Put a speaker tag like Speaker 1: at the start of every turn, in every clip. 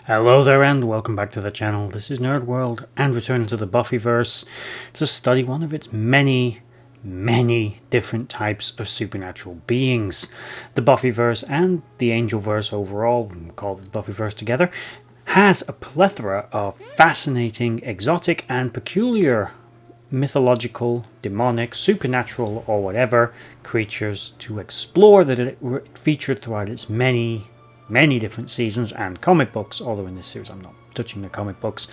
Speaker 1: Hello there and welcome back to the channel. This is Nerd World and returning to the Buffyverse to study one of its many different types of supernatural beings. The Buffyverse and the Angelverse overall, we call it the Buffyverse together, has a plethora of fascinating, exotic and peculiar mythological, demonic, supernatural or whatever creatures to explore that it featured throughout its many different seasons and comic books, although in this series I'm not touching the comic books.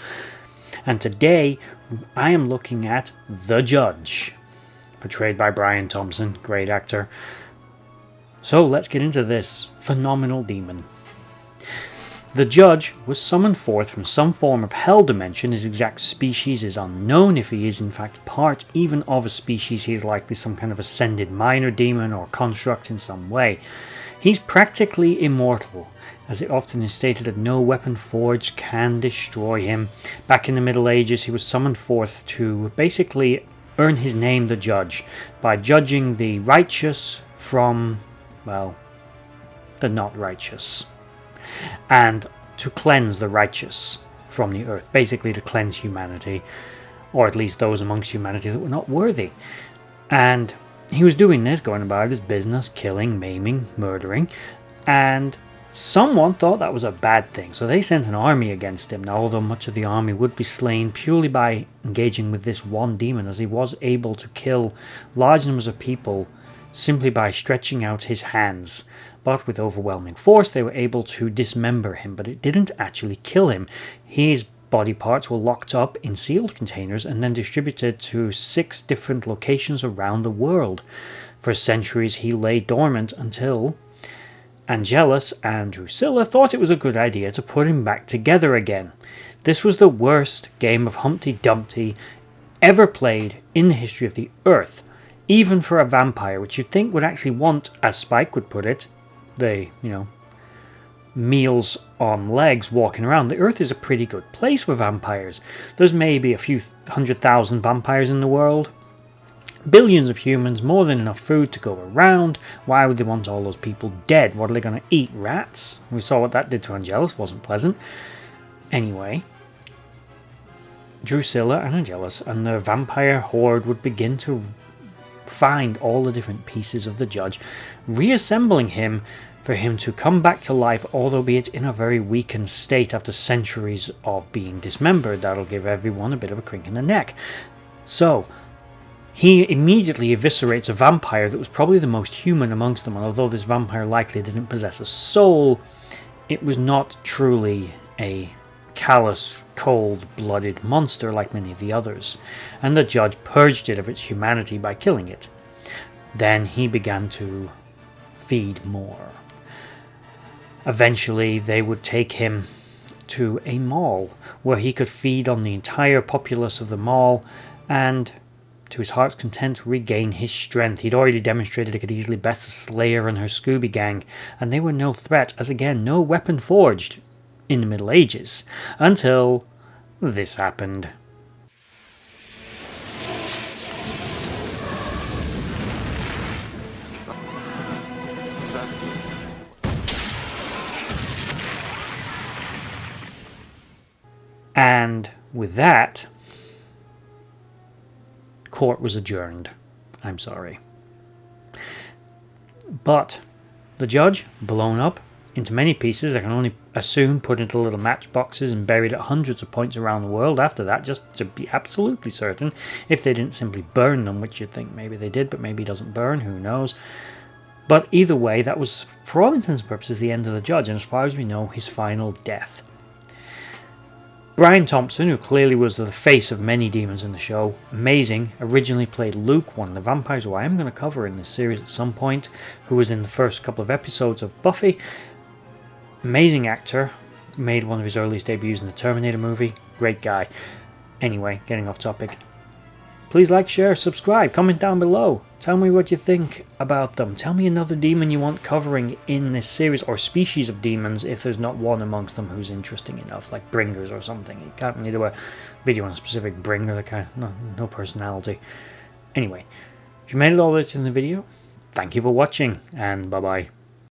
Speaker 1: And today I am looking at the Judge, portrayed by Brian Thompson, great actor. So let's get into this phenomenal demon. The Judge was summoned forth from some form of hell dimension. His exact species is unknown. If he is in fact part even of a species, he is likely some kind of ascended minor demon or construct in some way. He's practically immortal, as it often is stated that no weapon forged can destroy him. Back in the Middle Ages, he was summoned forth to basically earn his name, the Judge, by judging the righteous from, well, the not righteous, and to cleanse the righteous from the earth, basically to cleanse humanity, or at least those amongst humanity that were not worthy. And he was doing this, going about his business, killing, maiming, murdering, and someone thought that was a bad thing, so they sent an army against him. Now, although much of the army would be slain purely by engaging with this one demon, as he was able to kill large numbers of people simply by stretching out his hands. But with overwhelming force, they were able to dismember him, but it didn't actually kill him. His body parts were locked up in sealed containers and then distributed to 6 different locations around the world. For centuries he lay dormant until Angelus and Drusilla thought it was a good idea to put him back together again. This was the worst game of Humpty Dumpty ever played in the history of the Earth, even for a vampire, which you'd think would actually want, as Spike would put it, the, meals on legs walking around. The Earth is a pretty good place for vampires. There's maybe a few 100,000 vampires in the world. Billions of humans, more than enough food to go around. Why would they want all those people dead? What are they going to eat? Rats? We saw what that did to Angelus. Wasn't pleasant. Anyway, Drusilla and Angelus and the vampire horde would begin to find all the different pieces of the Judge, reassembling him for him to come back to life, although be it in a very weakened state after centuries of being dismembered. That'll give everyone a bit of a crink in the neck. So he immediately eviscerates a vampire that was probably the most human amongst them, and although this vampire likely didn't possess a soul, it was not truly a callous, cold-blooded monster like many of the others, and the Judge purged it of its humanity by killing it. Then he began to feed more. Eventually they would take him to a mall where he could feed on the entire populace of the mall and, to his heart's content, regain his strength. He'd already demonstrated he could easily best a Slayer and her Scooby Gang, and they were no threat, as again, no weapon forged in the Middle Ages, until this happened. And with that, court was adjourned. I'm sorry. But the Judge, blown up into many pieces, I can only assume put into little matchboxes and buried at hundreds of points around the world after that, just to be absolutely certain, if they didn't simply burn them, which you'd think maybe they did, but maybe it doesn't burn, who knows. But either way, that was, for all intents and purposes, the end of the Judge, and as far as we know, his final death. Brian Thompson, who clearly was the face of many demons in the show, amazing, originally played Luke, one of the vampires who I am going to cover in this series at some point, who was in the first couple of episodes of Buffy. Amazing actor, made one of his earliest debuts in the Terminator movie, great guy. Anyway, getting off topic. Please like, share, subscribe, comment down below. Tell me what you think about them. Tell me another demon you want covering in this series, or species of demons if there's not one amongst them who's interesting enough, like Bringers or something. You can't really do a video on a specific Bringer, that kind of, no personality. Anyway, if you made it all the way to the video, thank you for watching, and bye bye.